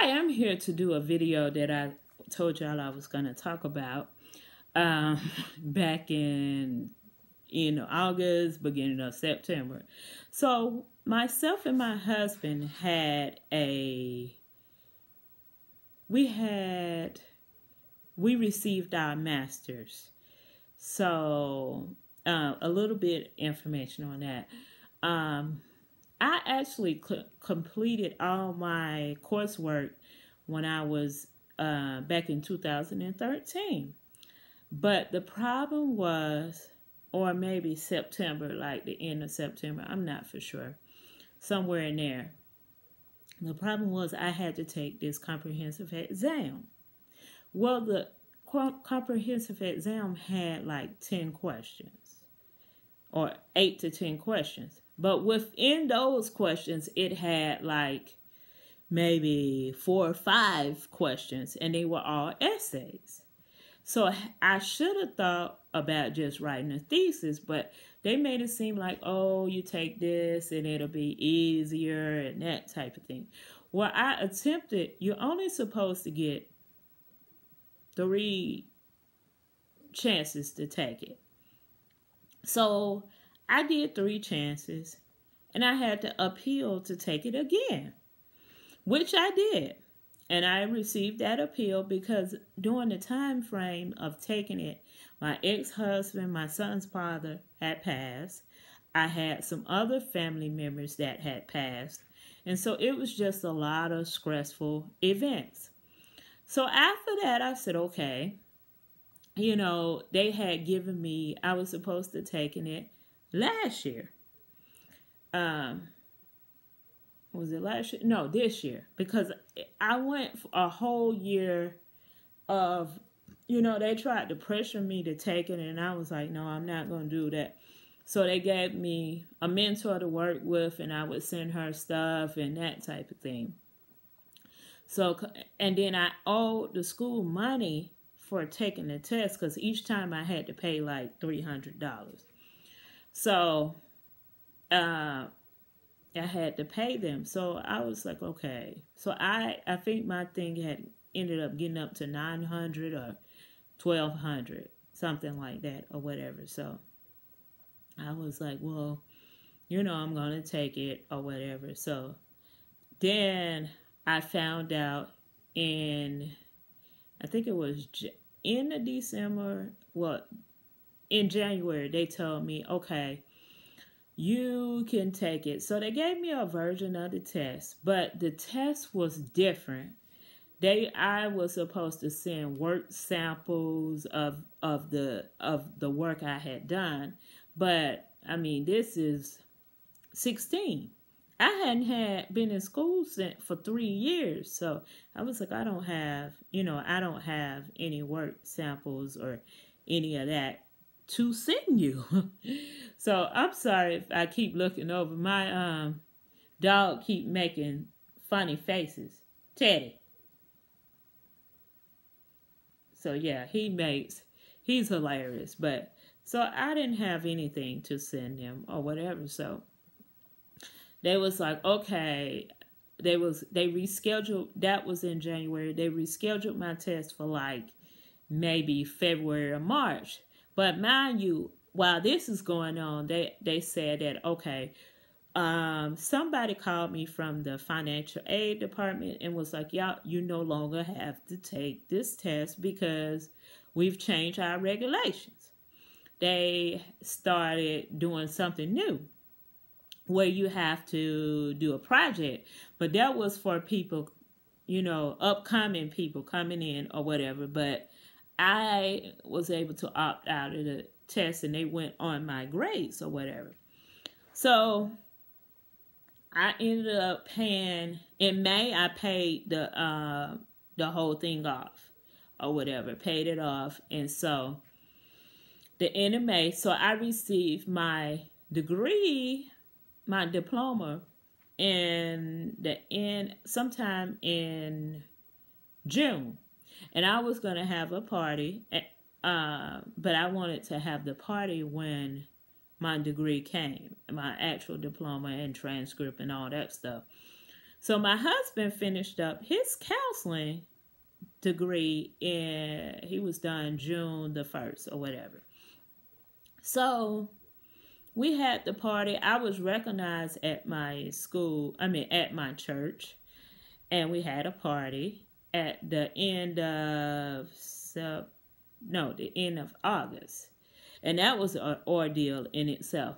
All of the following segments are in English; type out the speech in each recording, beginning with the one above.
Hi, I'm here to do a video that I told y'all I was going to talk about um, back in August, beginning of September. So myself and my husband we had we received our masters. So a little bit information on that. Um, I actually completed all my coursework when I was back in 2013. But the problem was, or maybe September, like the end of September, I'm not for sure, somewhere in there. The problem was I had to take this comprehensive exam. Well, the comprehensive exam had like 10 questions or 8 to 10 questions. But within those questions, it had like maybe 4 or 5 questions, and they were all essays. So I should have thought about just writing a thesis, but they made it seem like, oh, you take this and it'll be easier and that type of thing. Well, I attempted, you're only supposed to get 3 chances to take it. So I did 3 chances, and I had to appeal to take it again, which I did. And I received that appeal because during the time frame of taking it, my ex-husband, my son's father, had passed. I had some other family members that had passed. And so it was just a lot of stressful events. So after that, I said, okay, they had given me, I was supposed to taking it last year. Was it last year? No, this year. Because I went for a whole year of, they tried to pressure me to take it, and I was like, no, I'm not going to do that. So they gave me a mentor to work with, and I would send her stuff and that type of thing. So, and then I owed the school money for taking the test because each time I had to pay like $300. So, I had to pay them. So I was like, okay. So I think my thing had ended up getting up to 900 or 1200, something like that or whatever. So I was like, well, I'm going to take it or whatever. So then I found out I think it was in December, well, in January, they told me, okay, you can take it. So they gave me a version of the test, but the test was different. I was supposed to send work samples of the work I had done, but I mean, this is 16. I hadn't been in school for 3 years, so I was like, I don't have any work samples or any of that to send you. So I'm sorry if I keep looking over. My dog keep making funny faces. Teddy. So yeah, he's hilarious. But so I didn't have anything to send him or whatever. So they was like, okay, they rescheduled. That was in January. They rescheduled my test for like maybe February or March. But mind you, while this is going on, they said that, okay, somebody called me from the financial aid department and was like, y'all, you no longer have to take this test because we've changed our regulations. They started doing something new where you have to do a project, but that was for people, upcoming people coming in or whatever. But I was able to opt out of the test, and they went on my grades or whatever. So I ended up paying in May. I paid the whole thing off or whatever, paid it off, and so the end of May. So I received my degree, my diploma, sometime in June. And I was going to have a party, but I wanted to have the party when my degree came, my actual diploma and transcript and all that stuff. So my husband finished up his counseling degree he was done June the 1st or whatever. So we had the party. I was recognized at my school, at my church, and we had a party at the end of the end of August. And that was an ordeal in itself.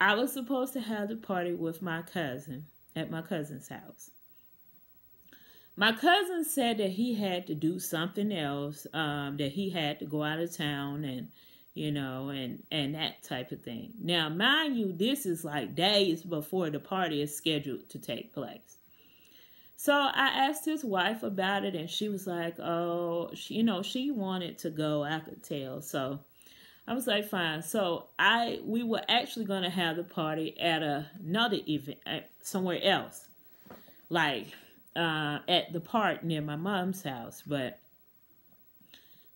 I was supposed to have the party with my cousin at my cousin's house. My cousin said that he had to do something else, that he had to go out of town and and that type of thing. Now, mind you, this is like days before the party is scheduled to take place. So I asked his wife about it, and she was like, oh, she wanted to go, I could tell. So I was like, fine. So we were actually going to have the party at another event, somewhere else, like at the park near my mom's house. But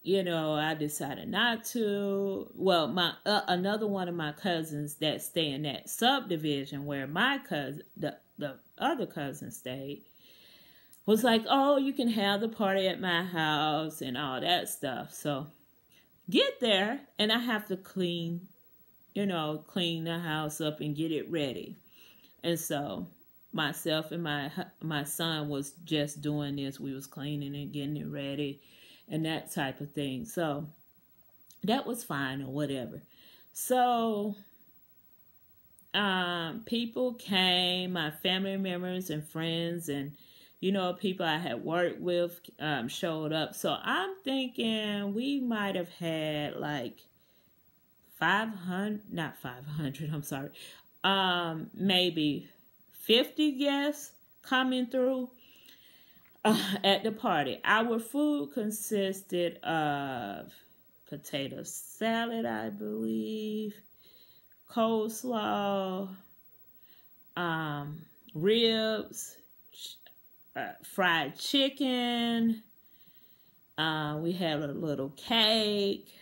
I decided not to. Well, my another one of my cousins that stay in that subdivision where my cousin, the other cousin stayed, was like, oh, you can have the party at my house and all that stuff. So get there, and I have to clean the house up and get it ready. And so myself and my son was just doing this. We was cleaning and getting it ready and that type of thing. So that was fine or whatever. So people came, my family members and friends, and people I had worked with showed up. So I'm thinking we might have had like 500, I'm sorry, maybe 50 guests coming through at the party. Our food consisted of potato salad, I believe, coleslaw, ribs, fried chicken. We had a little cake.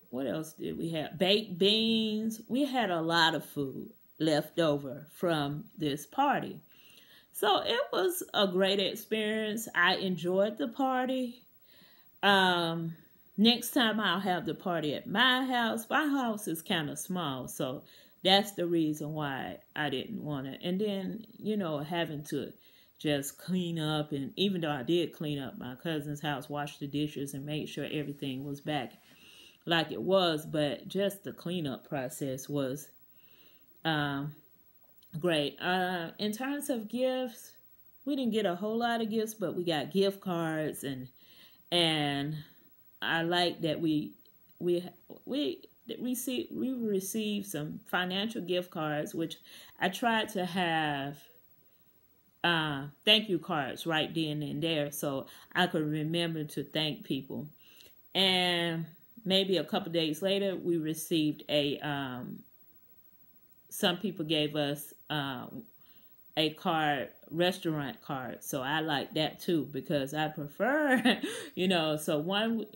What else did we have? Baked beans. We had a lot of food left over from this party. So it was a great experience. I enjoyed the party. Next time I'll have the party at my house. My house is kind of small, so that's the reason why I didn't want to. And then, having to just clean up. And even though I did clean up my cousin's house, wash the dishes, and make sure everything was back like it was, but just the cleanup process was great. In terms of gifts, we didn't get a whole lot of gifts, but we got gift cards, and I like that we received some financial gift cards, which I tried to have thank you cards right then and there so I could remember to thank people. And maybe a couple days later, we received some people gave us a card, restaurant card. So I like that too, because I prefer, so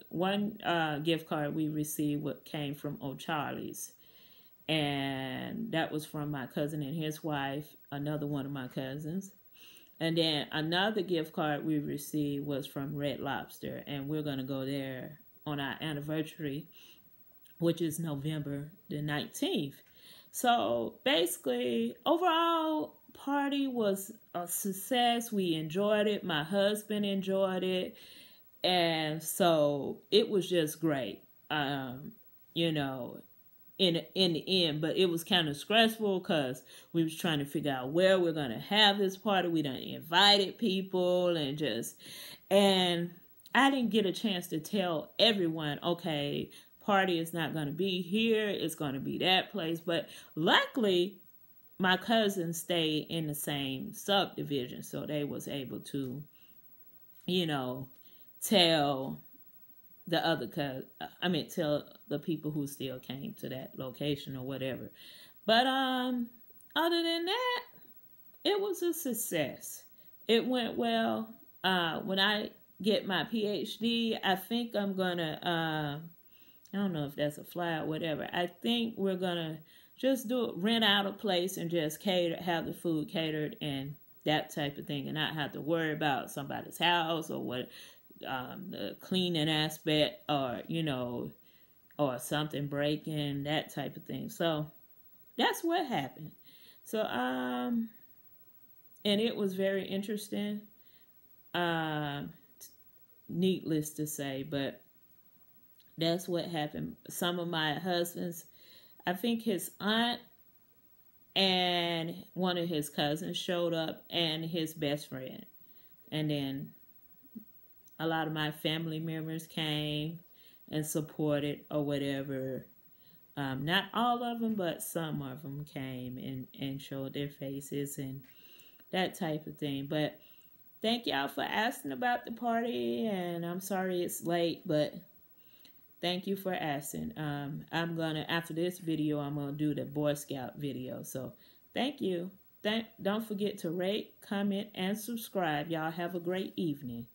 one gift card we received came from O'Charlie's. And that was from my cousin and his wife, another one of my cousins. And then another gift card we received was from Red Lobster. And we're going to go there on our anniversary, which is November the 19th. So basically, overall, party was a success. We enjoyed it. My husband enjoyed it. And so it was just great, in the end. But it was kind of stressful because we was trying to figure out where we're going to have this party. We done invited people and I didn't get a chance to tell everyone, okay, party is not going to be here. It's going to be that place. But luckily, my cousins stayed in the same subdivision, so they was able to, tell tell the people who still came to that location or whatever. But other than that, it was a success. It went well. When I get my PhD, I think I'm gonna I don't know if that's a fly or whatever. I think we're gonna just rent out a place and just have the food catered and that type of thing, and not have to worry about somebody's house or what, the cleaning aspect, or or something breaking, that type of thing. So that's what happened. So and it was very interesting. Um, Needless to say, but that's what happened. Some of my husband's, I think his aunt and one of his cousins showed up, and his best friend. And then a lot of my family members came and supported or whatever. Not all of them, but some of them came and showed their faces and that type of thing. But thank y'all for asking about the party, and I'm sorry it's late, but thank you for asking. I'm gonna, after this video, I'm gonna do the Boy Scout video. So thank you. Don't forget to rate, comment, and subscribe. Y'all have a great evening.